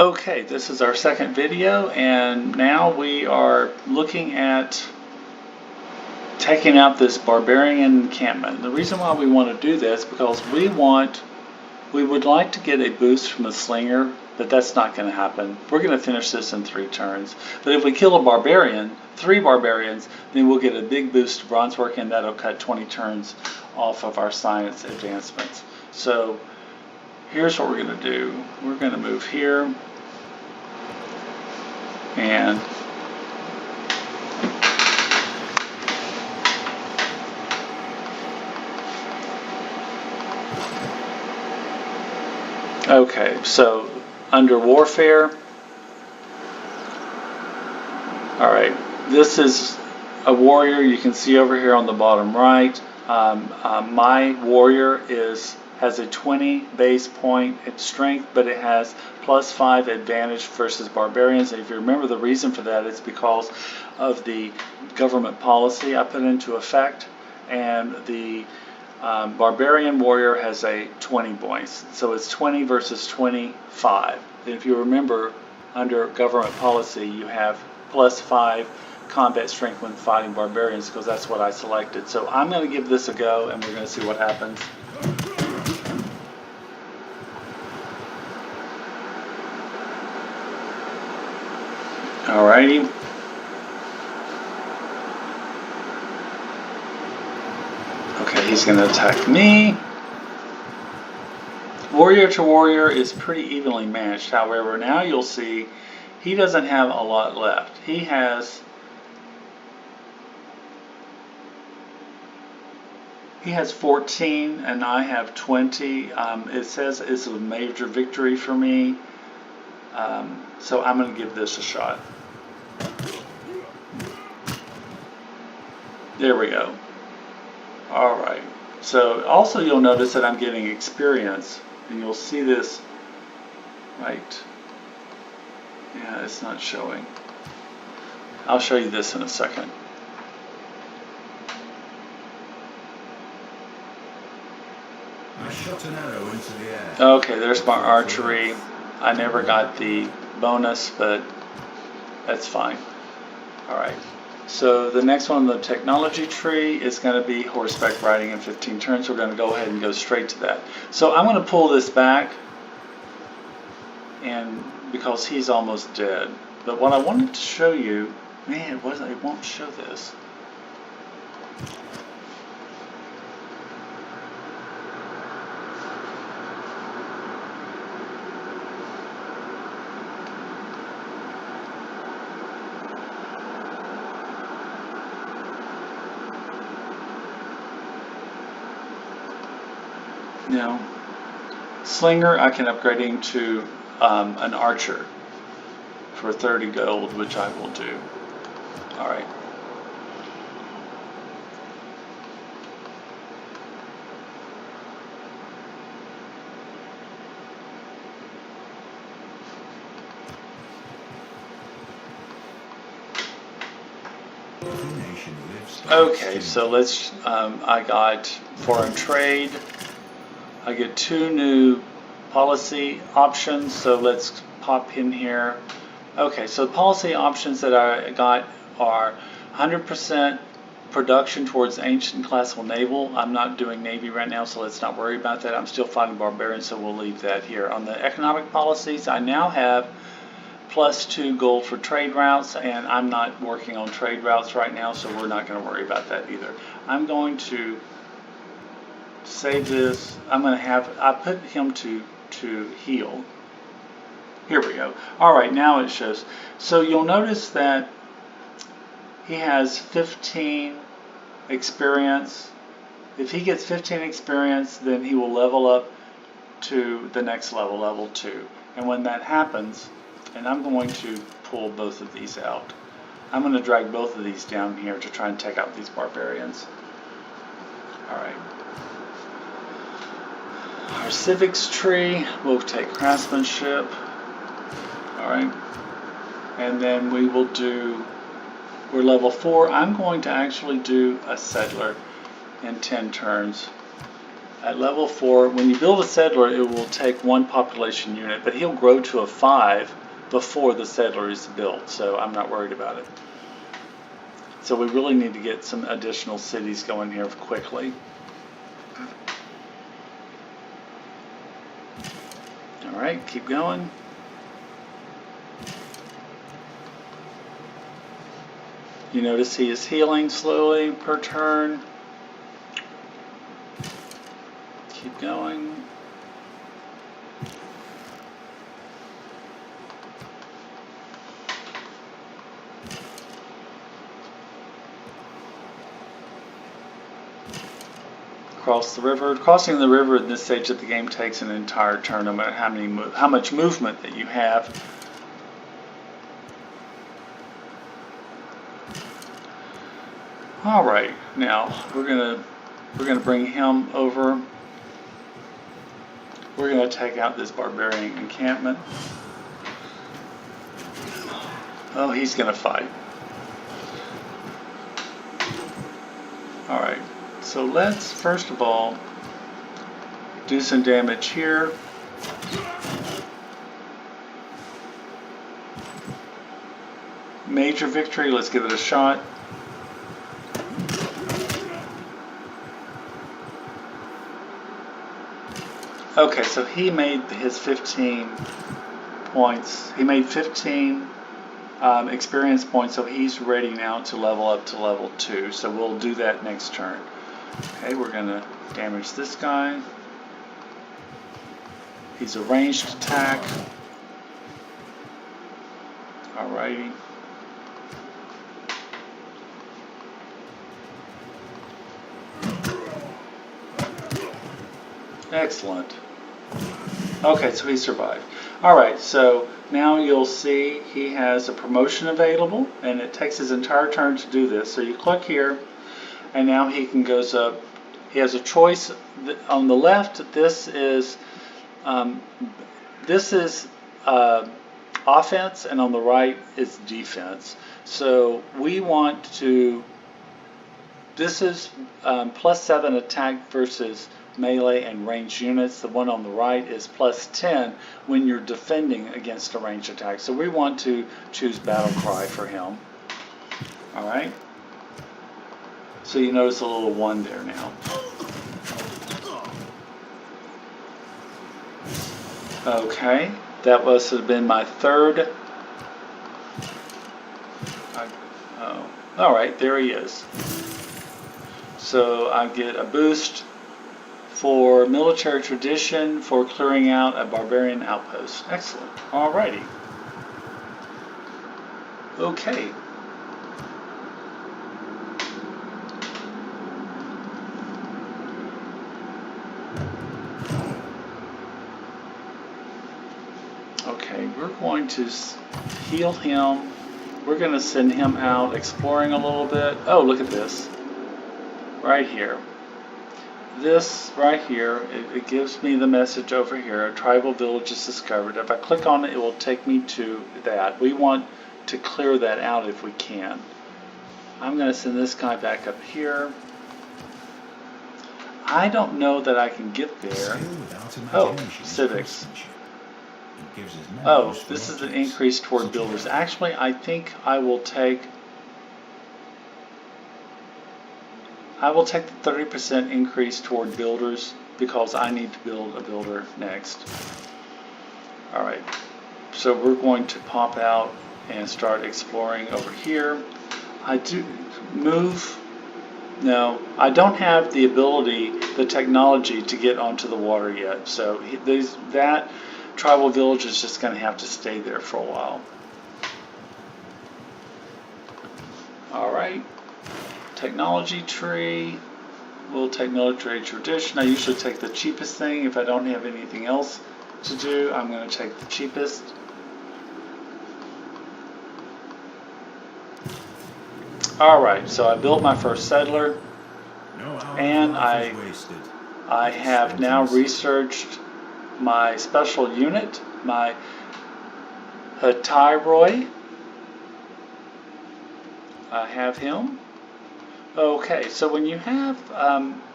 Okay, this is our second video, and now we are looking at taking out this barbarian encampment. The reason why we want to do this because we would like to get a boost from the slinger, but that's not going to happen. We're going to finish this in 3 turns. But if we kill a barbarian, 3 barbarians, then we'll get a big boost to bronze work, and that'll cut 20 turns off of our science advancements. So here's what we're going to do. We're going to move here and okay, so under warfare, alright, this is a warrior. You can see over here on the bottom right, my warrior has a 20 base point in strength, but it has +5 advantage versus barbarians. And if you remember, the reason for that is because of the government policy I put into effect, and the barbarian warrior has a 20 points, so it's 20 versus 25. And if you remember, under government policy you have +5 combat strength when fighting barbarians, because that's what I selected. So I'm going to give this a go, and we're going to see what happens. Alrighty. Okay, he's going to attack me. Warrior to warrior is pretty evenly matched. However, now you'll see he doesn't have a lot left. He has 14 and I have 20. It says it's a major victory for me. So I'm going to give this a shot. There we go. Alright. So also you'll notice that I'm getting experience. And you'll see this right. Yeah, it's not showing. I'll show you this in a second. I shot an arrow into the air. Okay, there's my archery. I never got the bonus, but that's fine. Alright, so the next one on the technology tree is going to be horseback riding in 15 turns. We're going to go ahead and go straight to that. So I'm going to pull this back, and because he's almost dead. But what I wanted to show you, man, it won't show this. Now, slinger, I can upgrade him to an archer for 30 gold, which I will do. Alright. Okay, so let's, I got foreign trade. I get 2 new policy options, so let's pop in here. Okay, so the policy options that I got are 100% production towards ancient classical naval. I'm not doing Navy right now, so let's not worry about that. I'm still fighting barbarians, so we'll leave that here. On the economic policies, I now have +2 gold for trade routes, and I'm not working on trade routes right now, so we're not going to worry about that either. I'm going to save this. I'm going to I put him to heal. Here we go. Alright, now it shows. So you'll notice that he has 15 experience. If he gets 15 experience, then he will level up to the next level, level 2. And when that happens, and I'm going to pull both of these out. I'm going to drag both of these down here to try and take out these barbarians. Alright. Our civics tree, we'll take craftsmanship. Alright. And then we will do, we're level 4. I'm going to actually do a settler in 10 turns. At level 4, when you build a settler, it will take 1 population unit, but he'll grow to a 5 before the settler is built, so I'm not worried about it. So we really need to get some additional cities going here quickly. Alright, keep going. You notice he is healing slowly per turn. Keep going. Cross the river. Crossing the river at this stage of the game takes an entire turn, no matter how much movement that you have. All right, now we're gonna bring him over. We're gonna take out this barbarian encampment. Oh, he's gonna fight. All right. So let's first of all do some damage here. Major victory, let's give it a shot. Okay, so he made his 15 points. He made 15 experience points, so he's ready now to level up to level 2. So we'll do that next turn. Okay, we're going to damage this guy. He's a ranged attack. Alrighty. Excellent. Okay, so he survived. Alright, so now you'll see he has a promotion available, and it takes his entire turn to do this. So you click here, and now he can goes up. He has a choice on the left. This is offense, and on the right is defense. So we want to. This is +7 attack versus melee and ranged units. The one on the right is +10 when you're defending against a ranged attack. So we want to choose Battle Cry for him. All right. So you notice a little 1 there now. Okay, that must have been my third. Oh, all right, there he is. So I get a boost for military tradition for clearing out a barbarian outpost. Excellent. Alrighty. Okay. Okay, we're going to heal him. We're going to send him out exploring a little bit. Oh, look at this. Right here. This right here, it gives me the message over here. A tribal village is discovered. If I click on it, it will take me to that. We want to clear that out if we can. I'm going to send this guy back up here. I don't know that I can get there. Oh, civics. Oh, this is an increase toward builders. Actually, I think I will take the 30% increase toward builders because I need to build a builder next. Alright, so we're going to pop out and start exploring over here. I do move. No, I don't have the ability, the technology to get onto the water yet. So that tribal village is just going to have to stay there for a while. Alright. Technology tree. We'll take military tradition. I usually take the cheapest thing. If I don't have anything else to do, I'm going to take the cheapest. Alright, so I built my first settler, and I have now researched my special unit, my Hatyroi. I have him. Okay, so when you have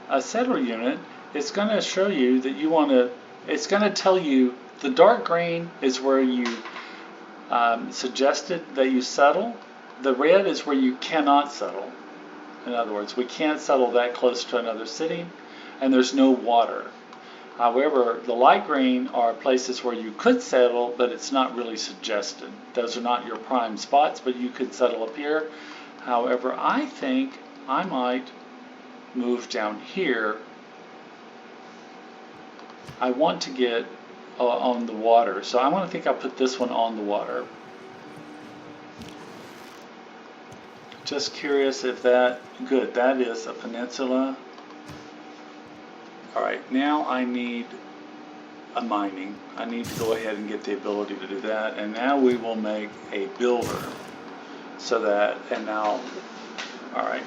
a settler unit, it's going to show you that you want to, it's going to tell you the dark green is where you suggested that you settle. The red is where you cannot settle. In other words, we can't settle that close to another city, and there's no water. However, the light green are places where you could settle, but it's not really suggested. Those are not your prime spots, but you could settle up here. However, I think I might move down here. I want to get on the water, so I want to think I'll put this one on the water. Just curious if that, good, that is a peninsula. All right, now I need a mining. I need to go ahead and get the ability to do that. And now we will make a builder. So that, and now, all right.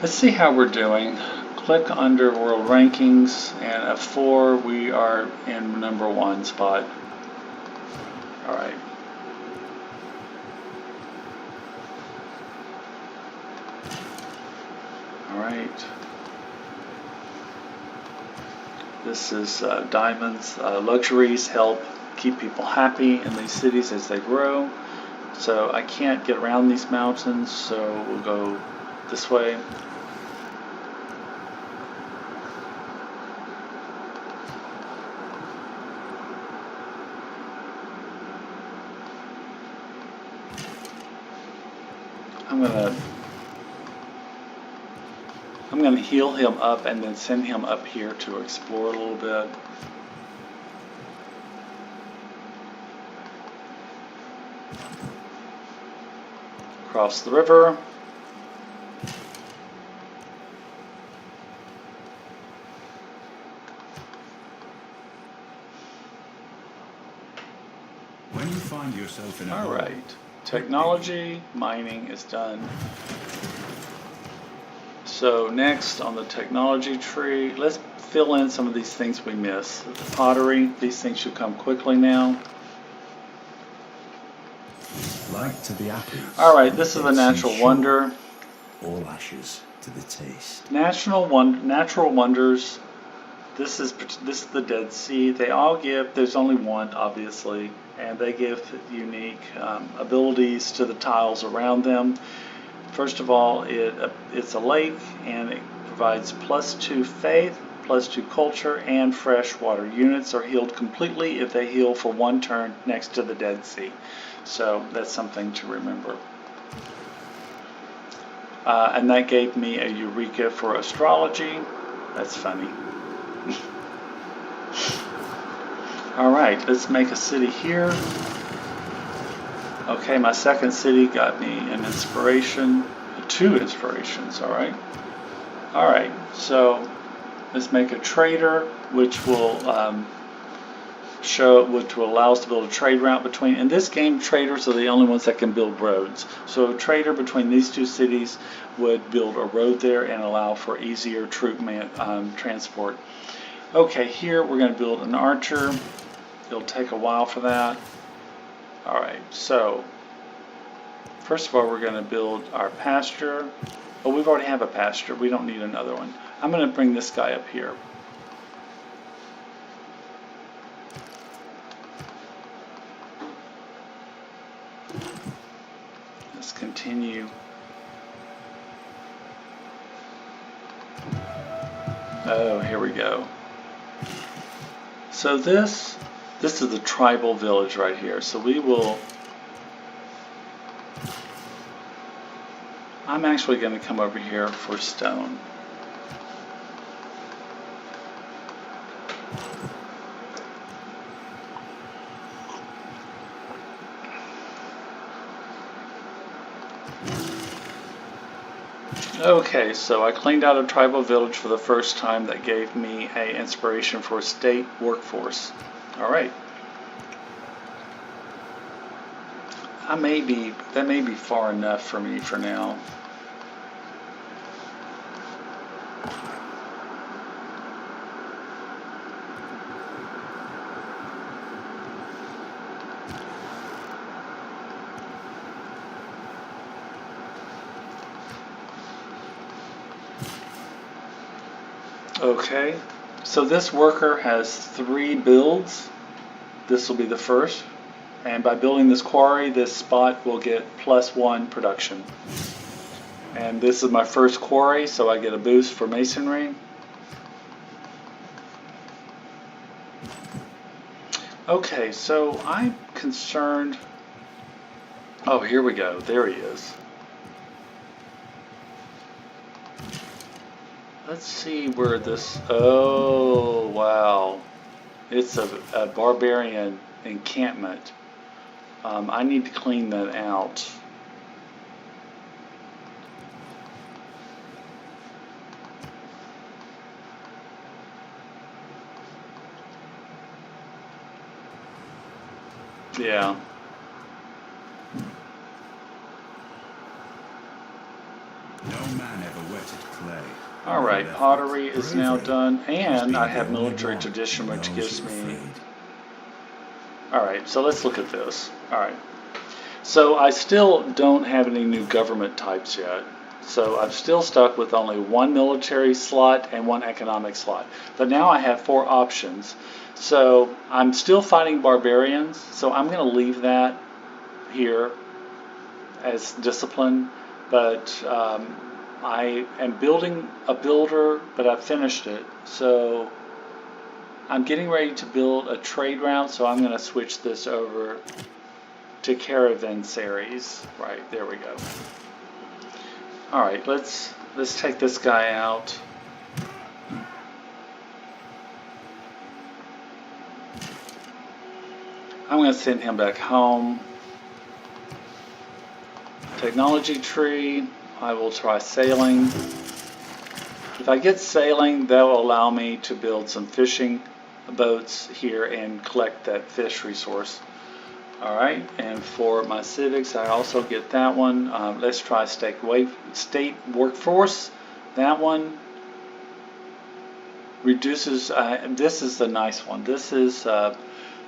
Let's see how we're doing. Click under World Rankings, and at 4, we are in #1 spot. All right. All right. This is diamonds. Luxuries help keep people happy in these cities as they grow. So I can't get around these mountains, so we'll go this way. I'm gonna heal him up and then send him up here to explore a little bit. Cross the river. When you find yourself in a All right. Technology, mining is done. So next on the technology tree, let's fill in some of these things we miss. The pottery, these things should come quickly now. Like to the apples. All right, this is the natural wonder. All ashes to the taste. Natural wonders. This is the Dead Sea. They all give. There's only one, obviously, and they give unique abilities to the tiles around them. First of all, it's a lake, and it provides +2 faith, +2 culture, and fresh water. Units are healed completely if they heal for 1 turn next to the Dead Sea. So that's something to remember. And that gave me a Eureka for astrology. That's funny. All right, let's make a city here. Okay, my second city got me an inspiration, 2 inspirations, all right? All right, so let's make a trader, which will allow us to build a trade route between. In this game, traders are the only ones that can build roads. So a trader between these 2 cities would build a road there and allow for easier troop transport. Okay, here we're going to build an archer. It'll take a while for that. All right, so first of all, we're going to build our pasture. Oh, we've already have a pasture. We don't need another one. I'm going to bring this guy up here. Let's continue. Oh, here we go. So this is the tribal village right here. So we will, I'm actually going to come over here for stone. Okay, so I cleaned out a tribal village for the first time. That gave me an inspiration for a state workforce. All right. That may be far enough for me for now. Okay, so this worker has 3 builds. This will be the first. And by building this quarry, this spot will get +1 production. And this is my first quarry, so I get a boost for masonry. Okay, so I'm concerned. Oh, here we go. There he is. Let's see where this. Oh, wow. It's a barbarian encampment. I need to clean that out. Yeah. No man ever wetted clay. All right, pottery is now done, and I have military tradition, which gives me. All right, so let's look at this. All right, so I still don't have any new government types yet. So I'm still stuck with only 1 military slot and 1 economic slot. But now I have 4 options. So I'm still fighting barbarians, so I'm going to leave that here as discipline. But I am building a builder, but I've finished it. So I'm getting ready to build a trade route, so I'm going to switch this over to caravansaries. Right, there we go. All right, let's take this guy out. I'm going to send him back home. Technology tree, I will try sailing. If I get sailing, that will allow me to build some fishing boats here and collect that fish resource. All right, and for my civics, I also get that one. Let's try state workforce. That one reduces, this is the nice one. This is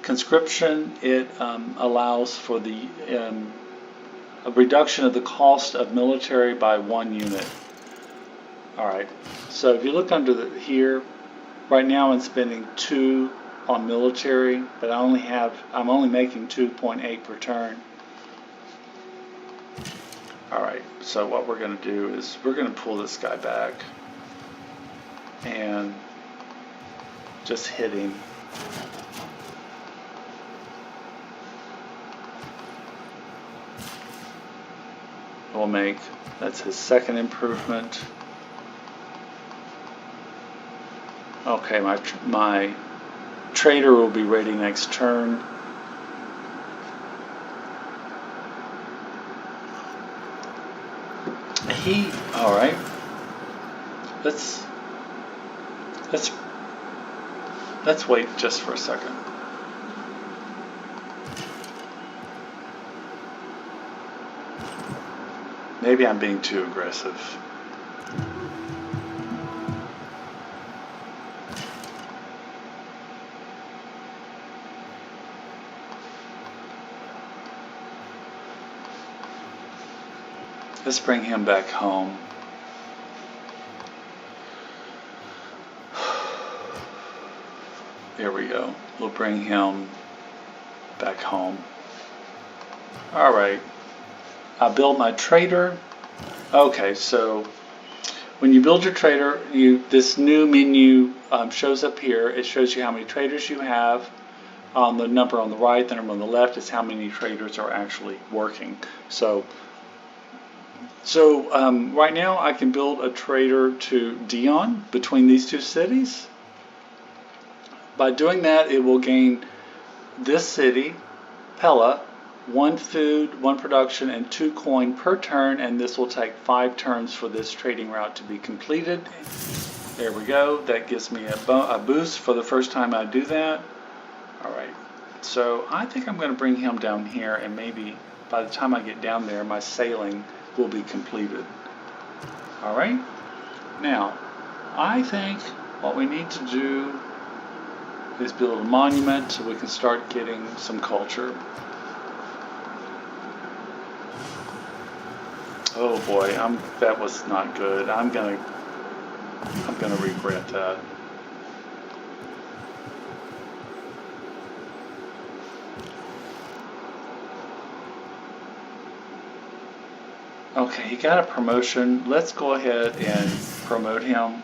conscription. It allows for the a reduction of the cost of military by 1 unit. All right, so if you look under here, right now I'm spending 2 on military, but I'm only making 2.8 per turn. All right, so what we're going to do is we're going to pull this guy back and just hit him. We'll make, that's his second improvement. Okay, my trader will be ready next turn. All right. Let's wait just for a second. Maybe I'm being too aggressive. Let's bring him back home. There we go. We'll bring him back home. All right. I build my trader. Okay, so when you build your trader, this new menu shows up here. It shows you how many traders you have. The number on the right, the number on the left is how many traders are actually working. So right now I can build a trader to Dion between these 2 cities. By doing that, it will gain this city, Pella, 1 food, 1 production, and 2 coin per turn, and this will take 5 turns for this trading route to be completed. There we go. That gives me a boost for the first time I do that. All right. So I think I'm going to bring him down here, and maybe by the time I get down there, my sailing will be completed. All right. Now, I think what we need to do is build a monument so we can start getting some culture. Oh boy, that was not good. I'm gonna I'm going to regret that. Okay, he got a promotion. Let's go ahead and promote him.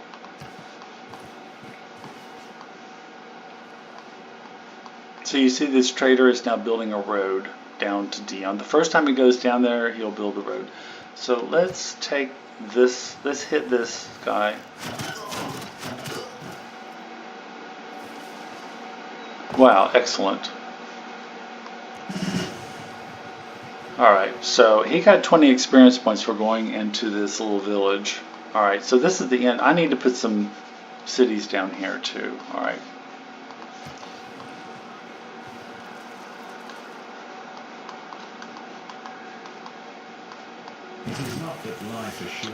So you see this trader is now building a road down to Dion. The first time he goes down there, he'll build a road. So let's take this, let's hit this guy. Wow, excellent. Alright, so he got 20 experience points for going into this little village. Alright, so this is the end. I need to put some cities down here too. Alright.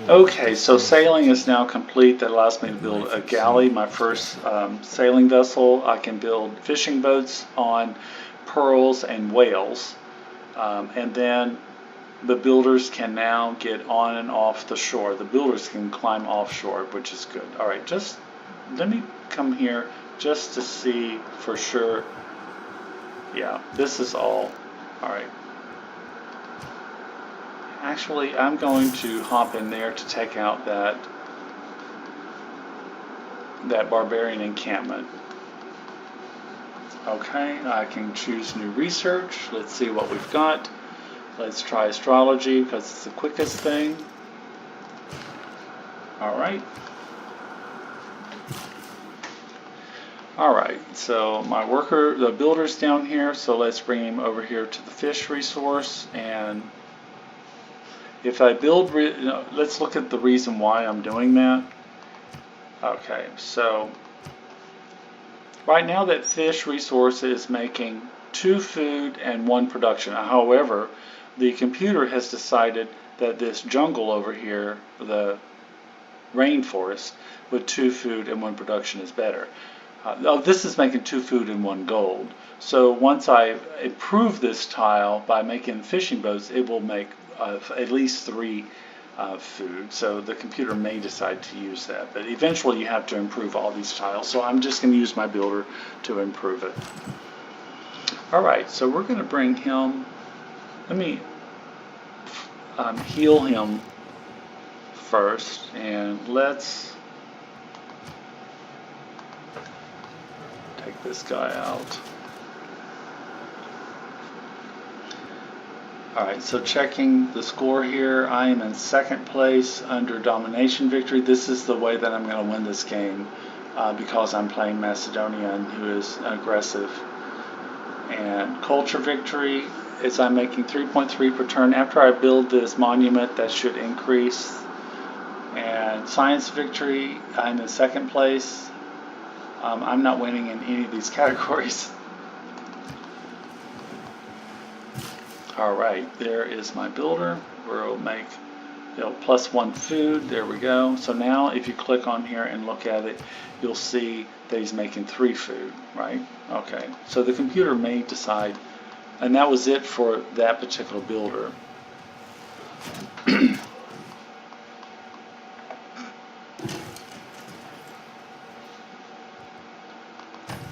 Okay, so sailing is now complete. That allows me to build a galley, my first sailing vessel. I can build fishing boats on pearls and whales. And then the builders can now get on and off the shore. The builders can climb offshore, which is good. All right, just let me come here just to see for sure. Yeah, this is all. All right. Actually, I'm going to hop in there to take out that barbarian encampment. Okay, I can choose new research. Let's see what we've got. Let's try astrology because it's the quickest thing. Alright. Alright, so my worker, the builder's down here, so let's bring him over here to the fish resource. And if I build, let's look at the reason why I'm doing that. Okay, so right now that fish resource is making 2 food and 1 production. However, the computer has decided that this jungle over here, the rainforest, with 2 food and 1 production is better. This is making 2 food and 1 gold. So once I improve this tile by making fishing boats, it will make at least 3 food. So the computer may decide to use that, but eventually you have to improve all these tiles. So I'm just going to use my builder to improve it. Alright, so we're going to bring him, let me heal him first, and let's take this guy out. Alright, so checking the score here, I am in 2nd place under domination victory. This is the way that I'm going to win this game because I'm playing Macedonian, who is aggressive. And culture victory is I'm making 3.3 per turn. After I build this monument, that should increase. And science victory, I'm in 2nd place. I'm not winning in any of these categories. Alright, there is my builder. We'll make +1 food. There we go. So now if you click on here and look at it, you'll see that he's making 3 food, right? Okay, so the computer may decide, and that was it for that particular builder.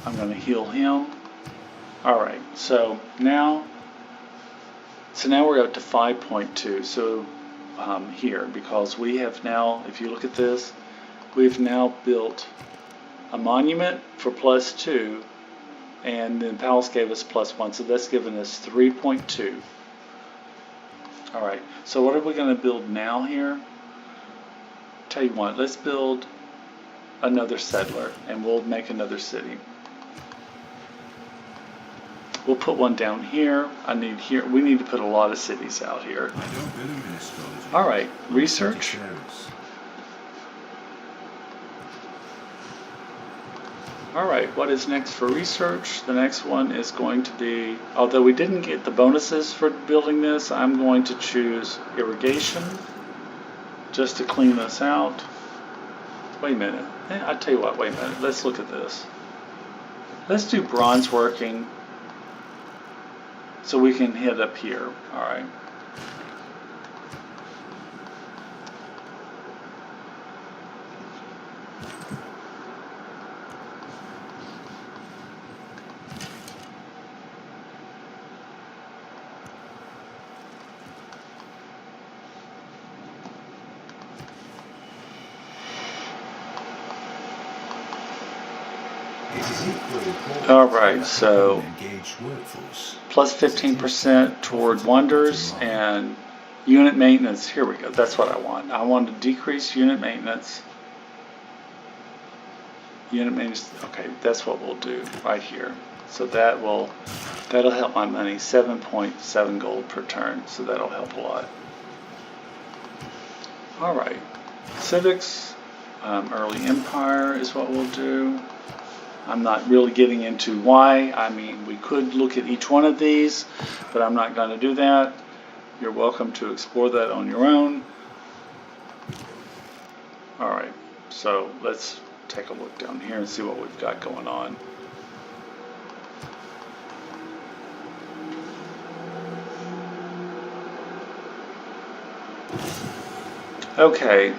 I'm going to heal him. Alright, so now we're up to 5.2. So here, because we have now, if you look at this, we've now built a monument for +2, and then Palace gave us +1, so that's given us 3.2. Alright, so what are we going to build now here? Tell you what, let's build another settler, and we'll make another city. We'll put one down here. We need to put a lot of cities out here. I don't believe in astrology. Alright, research. Alright, what is next for research? The next one is going to be, although we didn't get the bonuses for building this, I'm going to choose irrigation just to clean this out. Wait a minute. I tell you what, wait a minute. Let's look at this. Let's do bronze working so we can hit up here. Alright. It is equally important All to right, have so an engaged workforce. plus as it is to 15% keep toward profit wonders bottom line. and unit maintenance. Here we go. That's what I want. I want to decrease unit maintenance. Unit maintenance. Okay, that's what we'll do right here. So that'll help my money. 7.7 gold per turn. So that'll help a lot. All right, civics, early empire is what we'll do. I'm not really getting into why. I mean, we could look at each one of these, but I'm not going to do that. You're welcome to explore that on your own. All right, so let's take a look down here and see what we've got going on. Okay,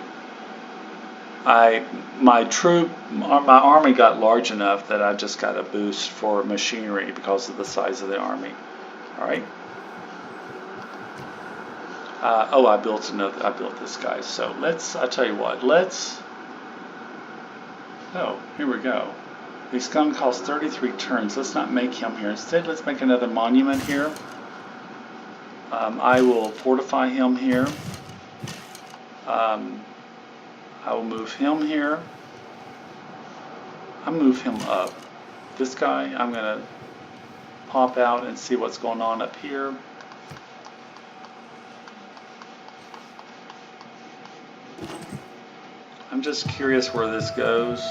my army got large enough that I just got a boost for machinery because of the size of the army. All right. Oh, I built this guy. So I tell you what, oh, here we go. He's going to cost 33 turns. Let's not make him here. Instead, let's make another monument here. I will fortify him here. I will move him here. I'll move him up. This guy, I'm going to pop out and see what's going on up here. I'm just curious where this goes.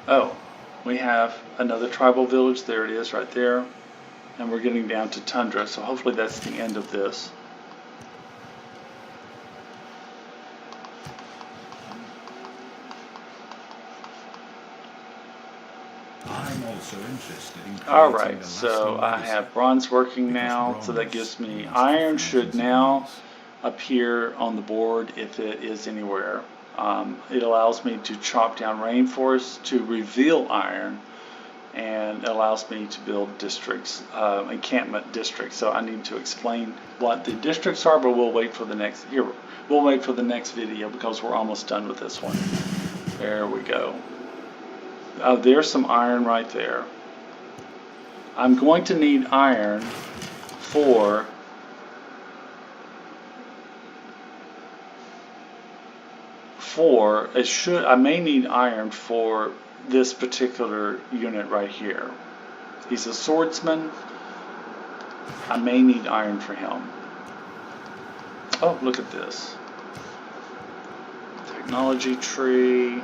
Oh, we have another tribal village. There it is right there. And we're getting down to tundra, so hopefully that's the end of this. I'm also interested in All right, so I have bronze working now, so that gives me iron should now appear on the board if it is anywhere. It allows me to chop down rainforests to reveal iron, and allows me to build districts, encampment districts. So I need to explain what the districts are, but we'll wait for the next video because we're almost done with this one. There we go. There's some iron right there. I'm going to need iron for I may need iron for this particular unit right here. He's a swordsman. I may need iron for him. Oh, look at this. Technology tree.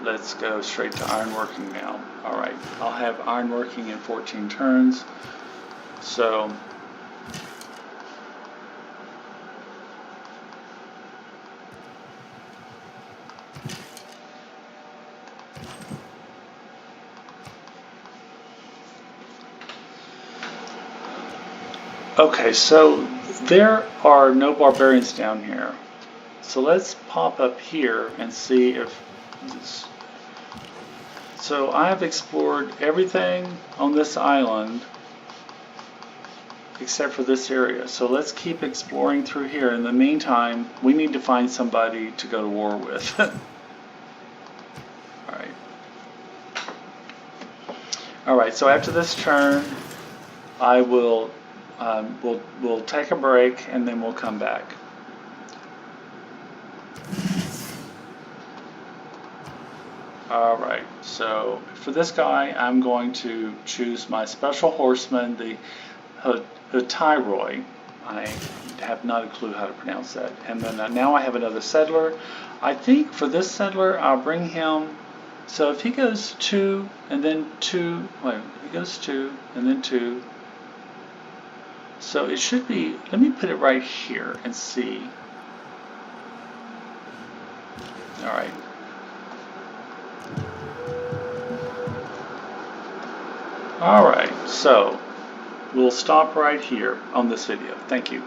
Let's go straight to ironworking now. All right, I'll have ironworking in 14 turns. So okay, so there are no barbarians down here. So let's pop up here and see if this. So I have explored everything on this island except for this area. So let's keep exploring through here. In the meantime, we need to find somebody to go to war with. All right, so after this turn, I will we'll take a break and then we'll come back. All right, so for this guy, I'm going to choose my special horseman, the Tyroi. I have not a clue how to pronounce that. And then now I have another settler. I think for this settler, I'll bring him. So if he goes 2 and then 2, wait, he goes 2 and then 2. So it should be, let me put it right here and see. All right. All right, so we'll stop right here on this video. Thank you.